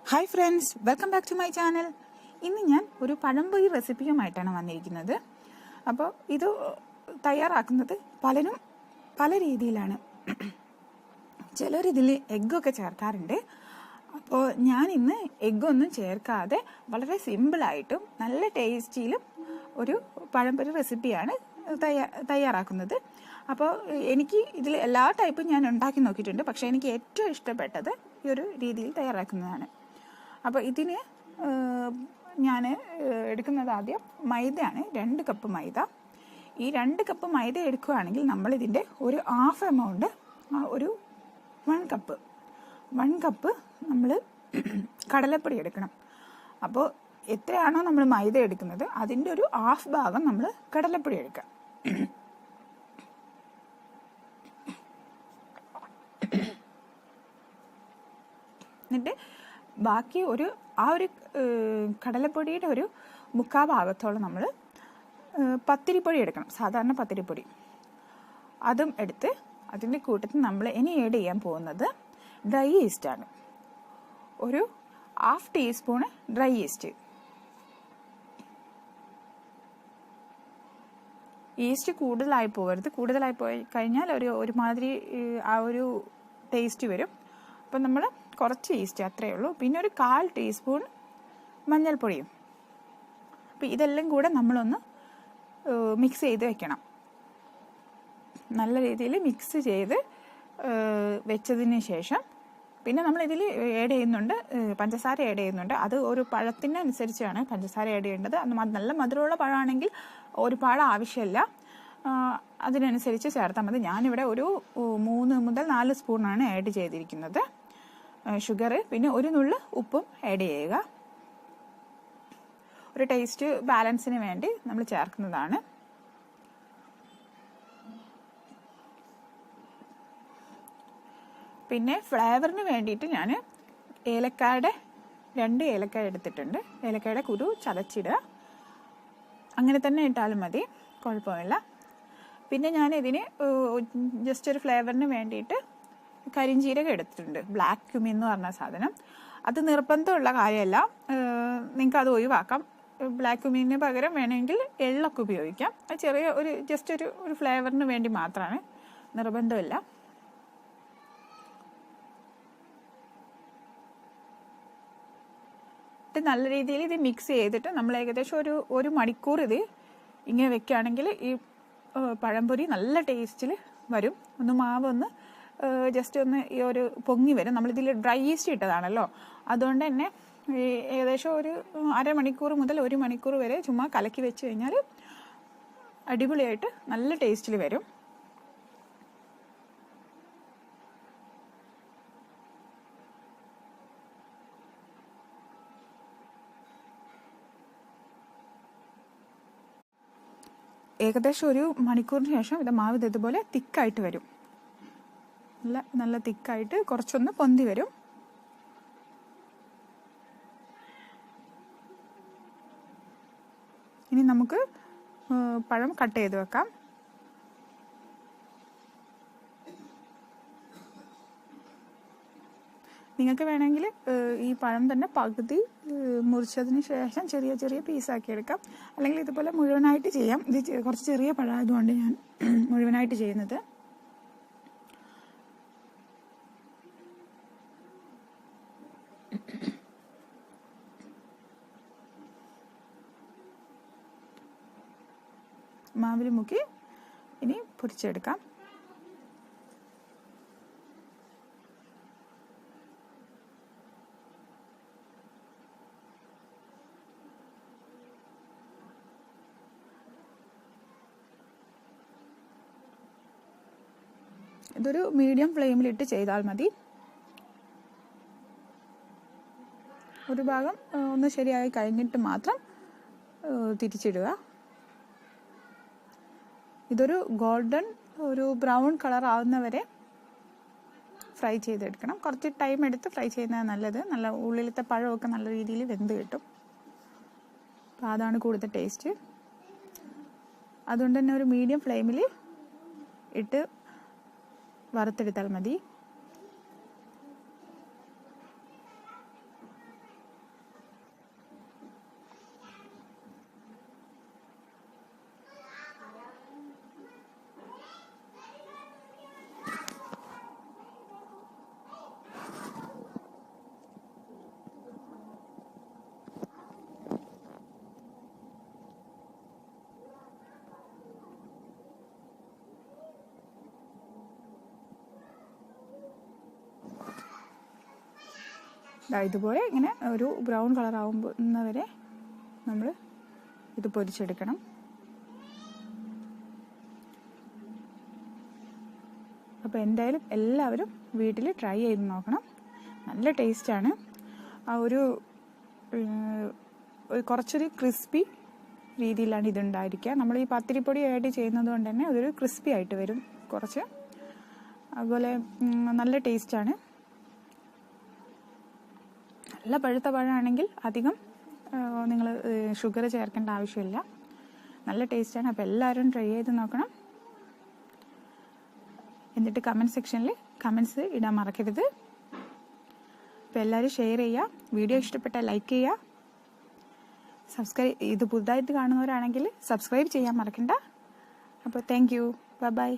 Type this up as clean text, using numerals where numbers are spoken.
Hi friends, welcome back to my channel. ഇന്ന് ഞാൻ ഒരു പഴംപൊരി റെസിപ്പിയുമായിട്ടാണ് വന്നിരിക്കുന്നത്. അപ്പോൾ ഇത് തയ്യാറാക്കുന്നത് പലരും പല രീതിയിലാണ്. ചിലരിതിൽ എഗ്ഗൊക്കെ ചേർക്കാറുണ്ട്. അപ്പോൾ ഞാൻ ഇന്ന് എഗ്ഗൊന്നും ചേർക്കാതെ വളരെ സിമ്പിളായിട്ടും നല്ല ടേസ്റ്റിയിലും ഒരു പഴംപൊരി റെസിപ്പിയാണ് തയ്യാറാക്കുന്നത്. അപ്പോൾ എനിക്ക് ഇതിൽ എല്ലാ ടൈപ്പും ഞാൻ ഉണ്ടാക്കി നോക്കിയിട്ടുണ്ട്. പക്ഷേ എനിക്ക് ഏറ്റവും ഇഷ്ടപ്പെട്ടത് ഈ ഒരു രീതിയിൽ തയ്യാറാക്കുന്നതാണ്. അപ്പോൾ ഇതിന് ഞാൻ എടുക്കുന്നത് ആദ്യം മൈദയാണ്. 2 കപ്പ് മൈദ. ഈ 2 കപ്പ് മൈദ എടുക്കുകയാണെങ്കിൽ നമ്മളിതിൻ്റെ ഒരു ഹാഫ് എമൗണ്ട്, ഒരു 1 കപ്പ് നമ്മൾ കടലപ്പൊടി എടുക്കണം. അപ്പോൾ എത്രയാണോ നമ്മൾ മൈദ എടുക്കുന്നത് അതിൻ്റെ ഒരു ഹാഫ് ഭാഗം നമ്മൾ കടലപ്പൊടി എടുക്കാം. എന്നിട്ട് ബാക്കി ഒരു കടലപ്പൊടിയുടെ ഒരു 3/4 ഭാഗത്തോളം നമ്മൾ പത്തിരിപ്പൊടി എടുക്കണം. സാധാരണ പത്തിരിപ്പൊടി അതും എടുത്ത് അതിൻ്റെ കൂട്ടത്തിൽ നമ്മൾ ഇനി ആഡ് ചെയ്യാൻ പോകുന്നത് ഡ്രൈ ഈസ്റ്റാണ്. ഒരു 1/2 ടീസ്പൂണ് ഡ്രൈ ഈസ്റ്റ്. ഈസ്റ്റ് കൂടുതലായി പോകരുത്. കൂടുതലായി പോയി കഴിഞ്ഞാൽ ഒരുമാതിരി ആ ഒരു ടേസ്റ്റ് വരും. അപ്പം നമ്മൾ കുറച്ച് ഈസ്റ്റ് അത്രയേ ഉള്ളൂ. പിന്നെ ഒരു 1/4 ടീസ്പൂൺ മഞ്ഞൾപ്പൊടിയും. അപ്പം ഇതെല്ലാം കൂടെ നമ്മളൊന്ന് മിക്സ് ചെയ്ത് വെക്കണം. നല്ല രീതിയിൽ മിക്സ് ചെയ്ത് വെച്ചതിന് ശേഷം പിന്നെ നമ്മളിതിൽ ആഡ് ചെയ്യുന്നുണ്ട്, പഞ്ചസാര ആഡ് ചെയ്യുന്നുണ്ട്. അത് ഒരു പഴത്തിനനുസരിച്ചാണ് പഞ്ചസാര ആഡ് ചെയ്യേണ്ടത്. നല്ല മധുരമുള്ള പഴമാണെങ്കിൽ ഒരുപാട് ആവശ്യമില്ല, അതിനനുസരിച്ച് ചേർത്താൽ മതി. ഞാനിവിടെ ഒരു 3 മുതൽ 4 സ്പൂണാണ് ആഡ് ചെയ്തിരിക്കുന്നത് ഷുഗർ. പിന്നെ ഒരു നുള്ള് ഉപ്പും ആഡ് ചെയ്യുക. ഒരു ടേസ്റ്റ് ബാലൻസിന് വേണ്ടി നമ്മൾ ചേർക്കുന്നതാണ്. പിന്നെ ഫ്ലേവറിന് വേണ്ടിയിട്ട് ഞാൻ ഏലക്കായുടെ 2 ഏലക്കായ എടുത്തിട്ടുണ്ട്. ഏലക്കായുടെ കുരു ചതച്ചിടുക. അങ്ങനെ തന്നെ ഇട്ടാലും മതി, കുഴപ്പമില്ല. പിന്നെ ഞാൻ ഇതിന് ജസ്റ്റ് ഒരു ഫ്ലേവറിന് വേണ്ടിയിട്ട് കരിഞ്ജീരകം എടുത്തിട്ടുണ്ട്. ബ്ലാക്ക് ക്യുമിൻ എന്ന് പറഞ്ഞ സാധനം. അത് നിർബന്ധമുള്ള കാര്യമല്ല, നിങ്ങൾക്ക് അത് ഒഴിവാക്കാം. ബ്ലാക്ക് ക്യുമിന് പകരം വേണമെങ്കിൽ എള്ളൊക്കെ ഉപയോഗിക്കാം. അത് ചെറിയ ജസ്റ്റ് ഒരു ഫ്ലേവറിന് വേണ്ടി മാത്രമാണ്, നിർബന്ധമില്ല. നല്ല രീതിയിൽ ഇത് മിക്സ് ചെയ്തിട്ട് നമ്മൾ ഏകദേശം ഒരു മണിക്കൂർ ഇത് ഇങ്ങനെ വെക്കുകയാണെങ്കിൽ ഈ പഴംപൊരി നല്ല ടേസ്റ്റിൽ വരും. മാവ് ജസ്റ്റ് ഈ ഒരു പൊങ്ങി വരും. നമ്മളിതിൽ ഡ്രൈ ഈസ്റ്റ് ഇട്ടതാണല്ലോ, അതുകൊണ്ട് തന്നെ ഏകദേശം ഒരു അരമണിക്കൂർ മുതൽ 1 മണിക്കൂർ വരെ ചുമ്മാ കലക്കി വെച്ച് കഴിഞ്ഞാൽ അടിപൊളിയായിട്ട് നല്ല ടേസ്റ്റിൽ വരും. ഏകദേശം 1 മണിക്കൂറിന് ശേഷം ഇത് മാവ് ഇതുപോലെ തിക്കായിട്ട് വരും. നല്ല തിക്കായിട്ട് കുറച്ചൊന്ന് പൊന്തി വരും. ഇനി നമുക്ക് പഴം കട്ട് ചെയ്ത് വെക്കാം. നിങ്ങൾക്ക് വേണമെങ്കിൽ ഈ പഴം തന്നെ പകുതി മുറിച്ചതിന് ശേഷം ചെറിയ ചെറിയ പീസാക്കി എടുക്കാം. അല്ലെങ്കിൽ ഇതുപോലെ മുഴുവനായിട്ട് ചെയ്യാം. ഇത് കുറച്ച് ചെറിയ പഴമായതുകൊണ്ട് ഞാൻ മുഴുവനായിട്ട് ചെയ്യുന്നത്. മാവിൽ മുക്കി ഇനി പൊരിച്ചെടുക്കാം. ഇതൊരു മീഡിയം ഫ്ലെയിമിലിട്ട് ചെയ്താൽ മതി. ഒരു ഭാഗം ഒന്ന് ശരിയായി കഴിഞ്ഞിട്ട് മാത്രം തിരിച്ചിടുക. ഇതൊരു ഗോൾഡൻ ബ്രൗൺ കളർ ആവുന്നവരെ ഫ്രൈ ചെയ്തെടുക്കണം. കുറച്ച് ടൈം എടുത്ത് ഫ്രൈ ചെയ്യുന്നത് നല്ലത്. നല്ല ഉള്ളിലത്തെ പഴമൊക്കെ നല്ല രീതിയിൽ വെന്ത് കിട്ടും. അപ്പോൾ അതാണ് കൂടുതൽ ടേസ്റ്റ്. അതുകൊണ്ട് തന്നെ ഒരു മീഡിയം ഫ്ലെയിമിൽ ഇട്ട് വറുത്തെടുത്താൽ മതി. ഇതുപോലെ ഇങ്ങനെ ഒരു ബ്രൗൺ കളർ ആവുന്നവരെ നമ്മൾ ഇത് പൊരിച്ചെടുക്കണം. അപ്പോൾ എന്തായാലും എല്ലാവരും വീട്ടിൽ ട്രൈ ചെയ്ത് നോക്കണം. നല്ല ടേസ്റ്റാണ്. ഒരു കുറച്ചൊരു ക്രിസ്പി രീതിയിലാണ് ഇതുണ്ടായിരിക്കുക. നമ്മൾ ഈ പത്തിരിപ്പൊടി ആയിട്ട് ചെയ്യുന്നത് കൊണ്ട് തന്നെ അതൊരു ക്രിസ്പി ആയിട്ട് വരും കുറച്ച്. അതുപോലെ നല്ല ടേസ്റ്റാണ്. നല്ല പഴുത്ത പഴമാണെങ്കിൽ അധികം നിങ്ങൾ ഷുഗർ ചേർക്കേണ്ട ആവശ്യമില്ല. നല്ല ടേസ്റ്റാണ്. അപ്പോൾ എല്ലാവരും ട്രൈ ചെയ്ത് നോക്കണം. എന്നിട്ട് കമൻറ്റ് സെക്ഷനിൽ കമൻറ്റ്സ് ഇടാൻ മറക്കരുത്. അപ്പോൾ എല്ലാവരും ഷെയർ ചെയ്യുക. വീഡിയോ ഇഷ്ടപ്പെട്ടാൽ ലൈക്ക് ചെയ്യുക. ഇത് പുതുതായിട്ട് കാണുന്നവരാണെങ്കിൽ സബ്സ്ക്രൈബ് ചെയ്യാൻ മറക്കണ്ട. അപ്പോൾ താങ്ക് യു. ബൈ.